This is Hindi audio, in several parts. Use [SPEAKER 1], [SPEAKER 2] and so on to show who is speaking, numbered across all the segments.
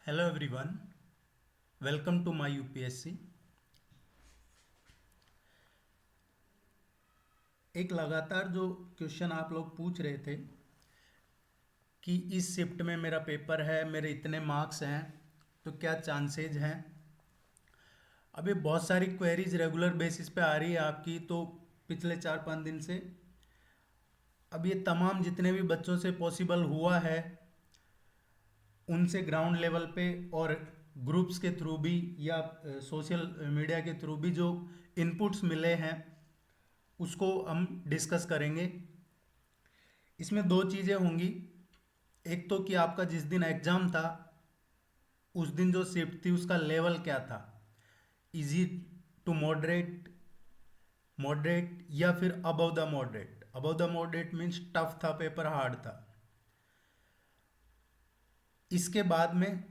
[SPEAKER 1] Hello everyone, welcome to my UPSC. एक लगातार जो क्वेश्चन आप लोग पूछ रहे थे कि इस शिफ्ट में मेरा पेपर है, मेरे इतने मार्क्स हैं, तो क्या चांसेज हैं। अभी बहुत सारी क्वेरीज रेगुलर बेसिस पे आ रही है आपकी, तो पिछले 4-5 दिन से अब ये तमाम जितने भी बच्चों से पॉसिबल हुआ है उनसे ग्राउंड लेवल पे और ग्रुप्स के थ्रू भी या सोशल मीडिया के थ्रू भी जो इनपुट्स मिले हैं उसको हम डिस्कस करेंगे। इसमें दो चीज़ें होंगी। एक तो कि आपका जिस दिन एग्ज़ाम था उस दिन जो शिफ्ट थी उसका लेवल क्या था, इजी टू मॉडरेट, मॉडरेट या फिर above the moderate. Above the moderate means tough था, पेपर हार्ड था। इसके बाद में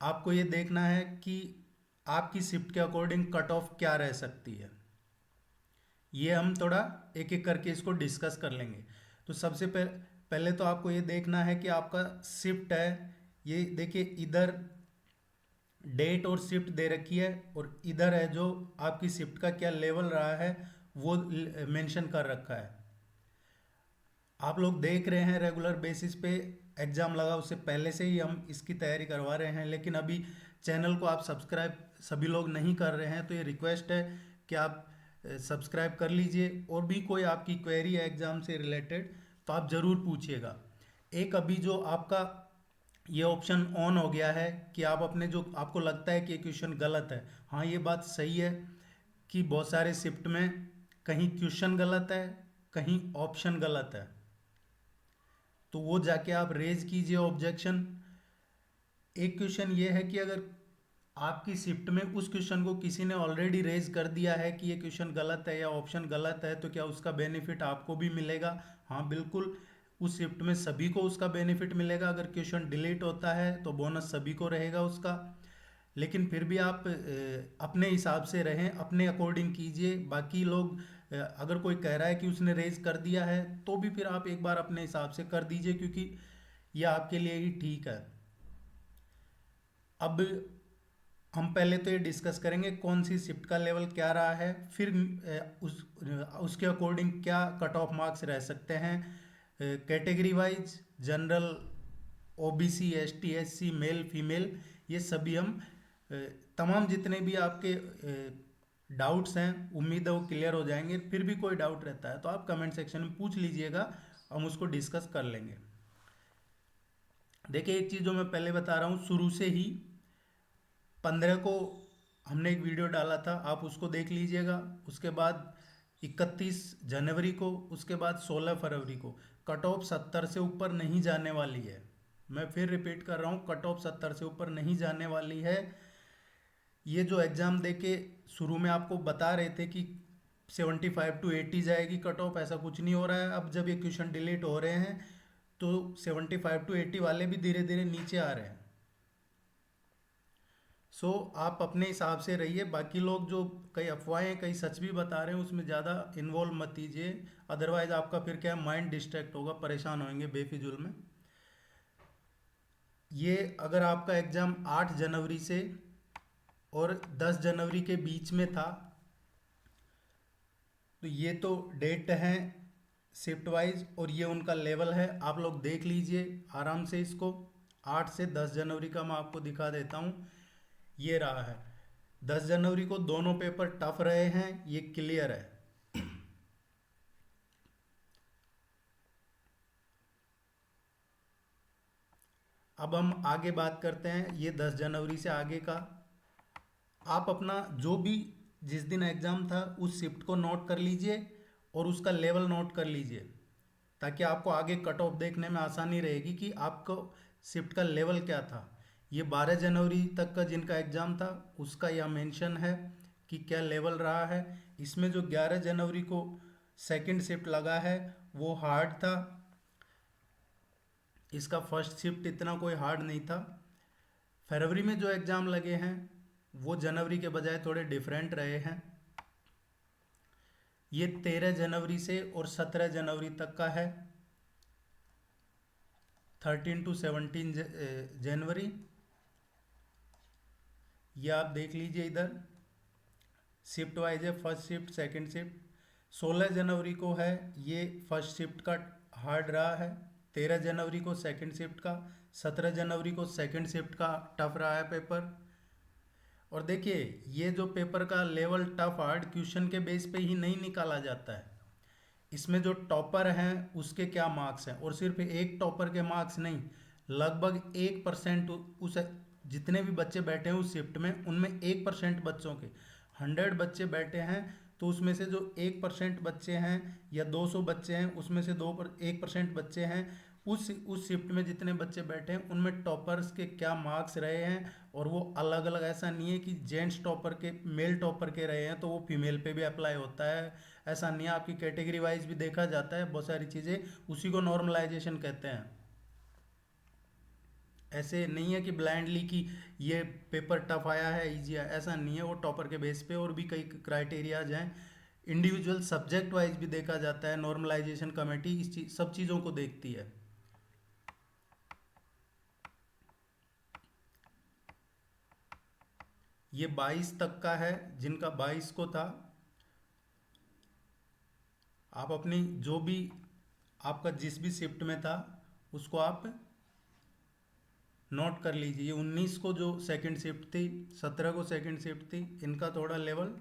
[SPEAKER 1] आपको ये देखना है कि आपकी शिफ्ट के अकॉर्डिंग कट ऑफ क्या रह सकती है। ये हम थोड़ा एक एक करके इसको डिस्कस कर लेंगे। तो सबसे पहले तो आपको ये देखना है कि आपका शिफ्ट है, ये देखिए इधर डेट और शिफ्ट दे रखी है और इधर है जो आपकी शिफ्ट का क्या लेवल रहा है वो मेंशन कर रखा है। आप लोग देख रहे हैं रेगुलर बेसिस पे एग्ज़ाम लगा उससे पहले से ही हम इसकी तैयारी करवा रहे हैं, लेकिन अभी चैनल को आप सब्सक्राइब सभी लोग नहीं कर रहे हैं, तो ये रिक्वेस्ट है कि आप सब्सक्राइब कर लीजिए। और भी कोई आपकी क्वेरी है एग्ज़ाम से रिलेटेड तो आप ज़रूर पूछिएगा। एक अभी जो आपका ये ऑप्शन ऑन हो गया है कि आप अपने जो आपको लगता है कि ये क्वेश्चन गलत है, हाँ ये बात सही है कि बहुत सारे शिफ्ट में कहीं क्वेश्चन गलत है, कहीं ऑप्शन गलत है, तो वो जाके आप रेज कीजिए ऑब्जेक्शन। एक क्वेश्चन ये है कि अगर आपकी शिफ्ट में उस क्वेश्चन को किसी ने ऑलरेडी रेज कर दिया है कि ये क्वेश्चन गलत है या ऑप्शन गलत है, तो क्या उसका बेनिफिट आपको भी मिलेगा? हाँ बिल्कुल, उस शिफ्ट में सभी को उसका बेनिफिट मिलेगा। अगर क्वेश्चन डिलीट होता है तो बोनस सभी को रहेगा उसका। लेकिन फिर भी आप अपने हिसाब से रहें, अपने अकॉर्डिंग कीजिए। बाकी लोग अगर कोई कह रहा है कि उसने रेज कर दिया है तो भी फिर आप एक बार अपने हिसाब से कर दीजिए, क्योंकि यह आपके लिए ही ठीक है। अब हम पहले तो ये डिस्कस करेंगे कौन सी शिफ्ट का लेवल क्या रहा है, फिर उसके अकॉर्डिंग क्या कट ऑफ मार्क्स रह सकते हैं category wise, general, OBC, ST, SC, male female. ये सभी हम अ, तमाम जितने भी आपके डाउट्स हैं उम्मीद है वो क्लियर हो जाएंगे। फिर भी कोई डाउट रहता है तो आप कमेंट सेक्शन में पूछ लीजिएगा, हम उसको डिस्कस कर लेंगे। देखिए एक चीज़ जो मैं पहले बता रहा हूँ, शुरू से ही 15 को हमने एक वीडियो डाला था, आप उसको देख लीजिएगा। उसके बाद 31 जनवरी को, उसके बाद 16 फरवरी को। कट ऑफ 70 से ऊपर नहीं जाने वाली है। मैं फिर रिपीट कर रहा हूँ, कट ऑफ 70 से ऊपर नहीं जाने वाली है। ये जो एग्ज़ाम दे के शुरू में आपको बता रहे थे कि 75 to 80 जाएगी कट ऑफ, ऐसा कुछ नहीं हो रहा है। अब जब ये क्वेश्चन डिलीट हो रहे हैं तो 75 to 80 वाले भी धीरे धीरे नीचे आ रहे हैं। सो आप अपने हिसाब से रहिए। बाकी लोग जो कई अफवाहें कई सच भी बता रहे हैं उसमें ज़्यादा इन्वॉल्व मत कीजिए, अदरवाइज आपका फिर क्या माइंड डिस्ट्रैक्ट होगा, परेशान होंगे बेफिजुल में। ये अगर आपका एग्ज़ाम 8 जनवरी से और 10 जनवरी के बीच में था तो ये तो डेट है शिफ्ट वाइज और ये उनका लेवल है। आप लोग देख लीजिए आराम से इसको। 8 से 10 जनवरी का मैं आपको दिखा देता हूँ, ये रहा है। 10 जनवरी को दोनों पेपर टफ रहे हैं, ये क्लियर है। अब हम आगे बात करते हैं ये 10 जनवरी से आगे का। आप अपना जो भी जिस दिन एग्ज़ाम था उस शिफ्ट को नोट कर लीजिए और उसका लेवल नोट कर लीजिए, ताकि आपको आगे कट ऑफ देखने में आसानी रहेगी कि आपको शिफ्ट का लेवल क्या था। ये 12 जनवरी तक का जिनका एग्ज़ाम था उसका यह मेंशन है कि क्या लेवल रहा है। इसमें जो 11 जनवरी को सेकंड शिफ्ट लगा है वो हार्ड था, इसका फर्स्ट शिफ्ट इतना कोई हार्ड नहीं था। फरवरी में जो एग्ज़ाम लगे हैं वो जनवरी के बजाय थोड़े डिफरेंट रहे हैं। ये 13 जनवरी से और 17 जनवरी तक का है, 13 to 17 जनवरी। ये आप देख लीजिए इधर, शिफ्ट वाइज है, फर्स्ट शिफ्ट सेकंड शिफ्ट। 16 जनवरी को है ये फर्स्ट शिफ्ट का हार्ड रहा है, 13 जनवरी को सेकंड शिफ्ट का, 17 जनवरी को सेकंड शिफ्ट का टफ रहा है पेपर। और देखिए ये जो पेपर का लेवल टफ हार्ड क्वेश्चन के बेस पे ही नहीं निकाला जाता है, इसमें जो टॉपर हैं उसके क्या मार्क्स हैं, और सिर्फ एक टॉपर के मार्क्स नहीं, लगभग 1% उस जितने भी बच्चे बैठे हैं उस शिफ्ट में, उनमें 1% बच्चों के, 100 बच्चे बैठे हैं तो उसमें से जो 1% बच्चे हैं या 200 बच्चे हैं उसमें से 1% बच्चे हैं, उस शिफ्ट में जितने बच्चे बैठे हैं उनमें टॉपर्स के क्या मार्क्स रहे हैं। और वो अलग अलग, ऐसा नहीं है कि जेंट्स टॉपर के, मेल टॉपर के रहे हैं तो वो फीमेल पे भी अप्लाई होता है, ऐसा नहीं है, आपकी कैटेगरी वाइज भी देखा जाता है बहुत सारी चीज़ें, उसी को नॉर्मलाइजेशन कहते हैं। ऐसे नहीं है कि ब्लाइंडली कि ये पेपर टफ आया है इजी आया, ऐसा नहीं है, वो टॉपर के बेस पे और भी कई क्राइटेरियाज हैं, इंडिविजुअल सब्जेक्ट वाइज भी देखा जाता है, नॉर्मलाइजेशन कमेटी सब चीज़ों को देखती है। ये 22 तक का है, जिनका 22 को था, आप अपनी जो भी आपका जिस भी शिफ्ट में था उसको आप नोट कर लीजिए। ये 19 को जो सेकंड शिफ्ट थी, 17 को सेकंड शिफ्ट थी, इनका थोड़ा लेवल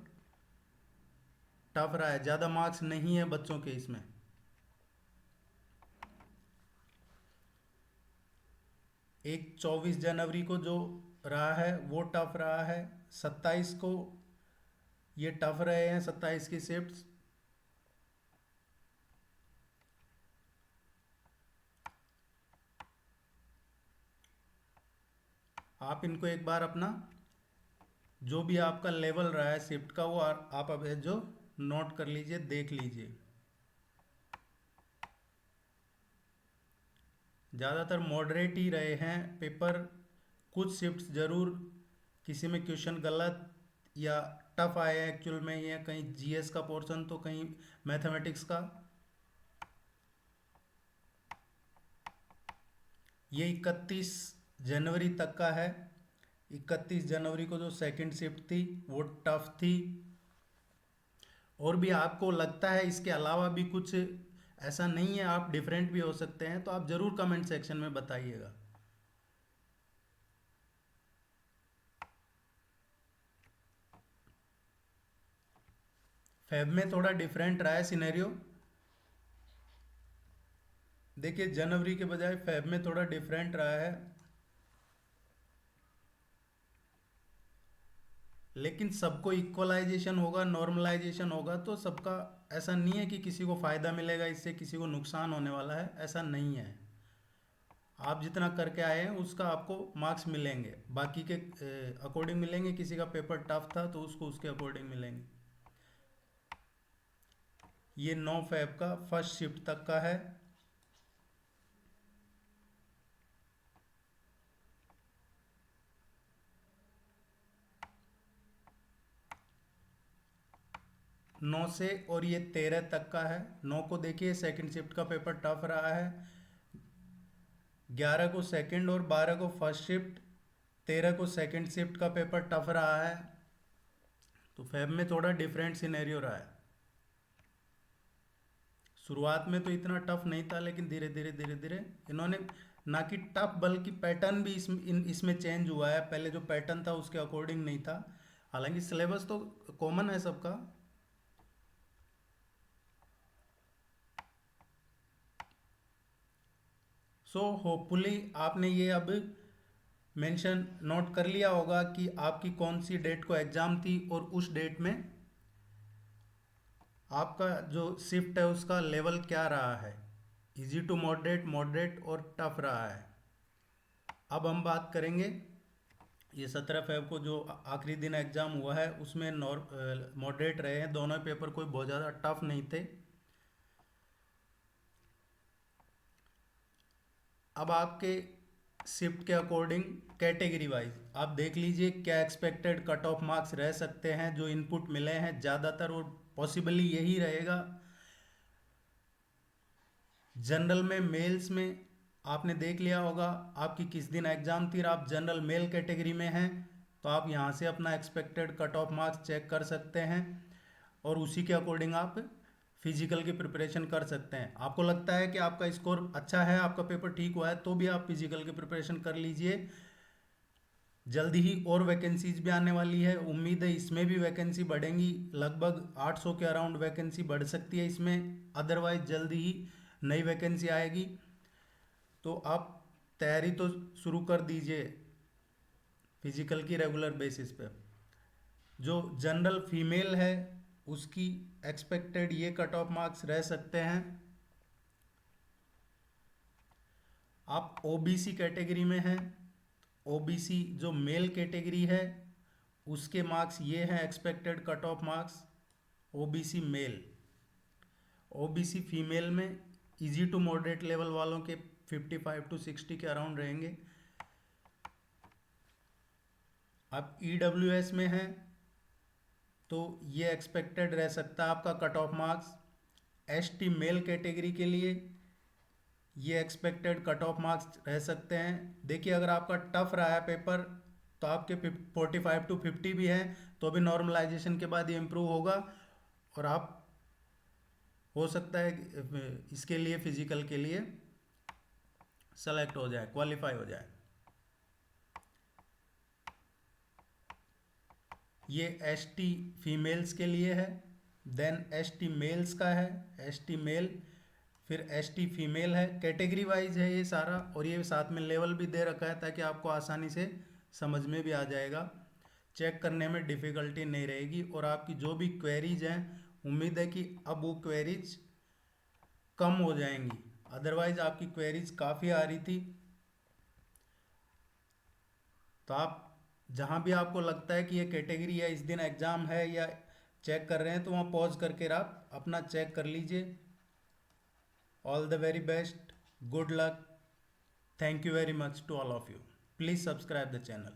[SPEAKER 1] टफ रहा है, ज़्यादा मार्क्स नहीं है बच्चों के इसमें। एक 24 जनवरी को जो रहा है वो टफ रहा है, 27 को ये टफ रहे हैं, 27 की शिफ्ट्स। आप इनको एक बार अपना जो भी आपका लेवल रहा है शिफ्ट का वो आप अब जो नोट कर लीजिए, देख लीजिए। ज़्यादातर मॉडरेट ही रहे हैं पेपर, कुछ शिफ्ट्स ज़रूर किसी में क्वेश्चन गलत या टफ आए हैं एक्चुअल में, या कहीं जीएस का पोर्शन तो कहीं मैथमेटिक्स का। ये 31 जनवरी तक का है, 31 जनवरी को जो सेकंड शिफ्ट थी वो टफ थी। और भी आपको लगता है इसके अलावा भी कुछ, ऐसा नहीं है, आप डिफरेंट भी हो सकते हैं, तो आप ज़रूर कमेंट सेक्शन में बताइएगा। फेब में थोड़ा डिफरेंट रहा है सिनेरियो, देखिए जनवरी के बजाय फेब में थोड़ा डिफरेंट रहा है, लेकिन सबको इक्वलाइजेशन होगा, नॉर्मलाइजेशन होगा, तो सबका, ऐसा नहीं है कि किसी को फ़ायदा मिलेगा इससे किसी को नुकसान होने वाला है, ऐसा नहीं है। आप जितना करके आए हैं उसका आपको मार्क्स मिलेंगे, बाकी के अकॉर्डिंग मिलेंगे, किसी का पेपर टफ था तो उसको उसके अकॉर्डिंग मिलेंगे। ये 9 फेब का फर्स्ट शिफ्ट तक का है। नौ से और ये 13 तक का है। 9 को देखिए सेकंड शिफ्ट का पेपर टफ रहा है, 11 को सेकंड और 12 को फर्स्ट शिफ्ट, 13 को सेकंड शिफ्ट का पेपर टफ रहा है। तो फेब में थोड़ा डिफरेंट सिनेरियो रहा है, शुरुआत में तो इतना टफ नहीं था, लेकिन धीरे धीरे धीरे धीरे इन्होंने ना कि टफ बल्कि पैटर्न भी इसमें चेंज हुआ है, पहले जो पैटर्न था उसके अकॉर्डिंग नहीं था, हालांकि सिलेबस तो कॉमन है सबका। सो होपफुली आपने ये अब मेंशन नोट कर लिया होगा कि आपकी कौन सी डेट को एग्ज़ाम थी और उस डेट में आपका जो शिफ्ट है उसका लेवल क्या रहा है, इजी टू मॉडरेट, मॉडरेट और टफ रहा है। अब हम बात करेंगे ये 17 फेब को जो आखिरी दिन एग्ज़ाम हुआ है उसमें मॉडरेट रहे हैं दोनों पेपर, कोई बहुत ज़्यादा टफ नहीं थे। अब आपके शिफ्ट के अकॉर्डिंग कैटेगरी वाइज आप देख लीजिए क्या एक्सपेक्टेड कट ऑफ मार्क्स रह सकते हैं, जो इनपुट मिले हैं ज़्यादातर और पॉसिबली यही रहेगा। जनरल में, मेल्स में आपने देख लिया होगा आपकी किस दिन एग्ज़ाम थी और आप जनरल मेल कैटेगरी में हैं तो आप यहाँ से अपना expected cut off marks check कर सकते हैं और उसी के अकॉर्डिंग आप फिजिकल की प्रिपरेशन कर सकते हैं। आपको लगता है कि आपका स्कोर अच्छा है, आपका पेपर ठीक हुआ है, तो भी आप फिजिकल की प्रिपरेशन कर लीजिए। जल्दी ही और वैकेंसीज भी आने वाली है, उम्मीद है इसमें भी वैकेंसी बढ़ेंगी, लगभग 800 के अराउंड वैकेंसी बढ़ सकती है इसमें, अदरवाइज जल्दी ही नई वैकेंसी आएगी। तो आप तैयारी तो शुरू कर दीजिए फिजिकल की रेगुलर बेसिस पे। जो जनरल फीमेल है उसकी एक्सपेक्टेड ये कट ऑफ मार्क्स रह सकते हैं। आप ओबीसी कैटेगरी में हैं, ओबीसी जो मेल कैटेगरी है उसके मार्क्स ये हैं expected cut off marks OBC male. OBC female में इजी टू मॉडरेट लेवल वालों के 55 to 60 के अराउंड रहेंगे। आप ईडब्ल्यूएस में हैं तो ये एक्सपेक्टेड रह सकता है आपका cut off marks. ST male category के लिए ये एक्सपेक्टेड कट ऑफ मार्क्स रह सकते हैं। देखिए अगर आपका टफ रहा है पेपर तो आपके 45 to 50 भी हैं, तो भी नॉर्मलाइजेशन के बाद ये इम्प्रूव होगा और आप हो सकता है इसके लिए फिजिकल के लिए सेलेक्ट हो जाए, क्वालिफाई हो जाए। ये एसटी फीमेल्स के लिए है, देन एसटी मेल्स का है, एसटी मेल, फिर एसटी फीमेल है। कैटेगरी वाइज है ये सारा और ये साथ में लेवल भी दे रखा है ताकि आपको आसानी से समझ में भी आ जाएगा, चेक करने में डिफ़िकल्टी नहीं रहेगी। और आपकी जो भी क्वेरीज हैं उम्मीद है कि अब वो क्वेरीज कम हो जाएंगी, अदरवाइज आपकी क्वेरीज काफ़ी आ रही थी। तो आप जहाँ भी आपको लगता है कि ये कैटेगरी या इस दिन एग्ज़ाम है या चेक कर रहे हैं तो वहाँ पॉज करके आप अपना चेक कर लीजिए। All the very best, good luck, thank you very much to all of you, please subscribe the channel.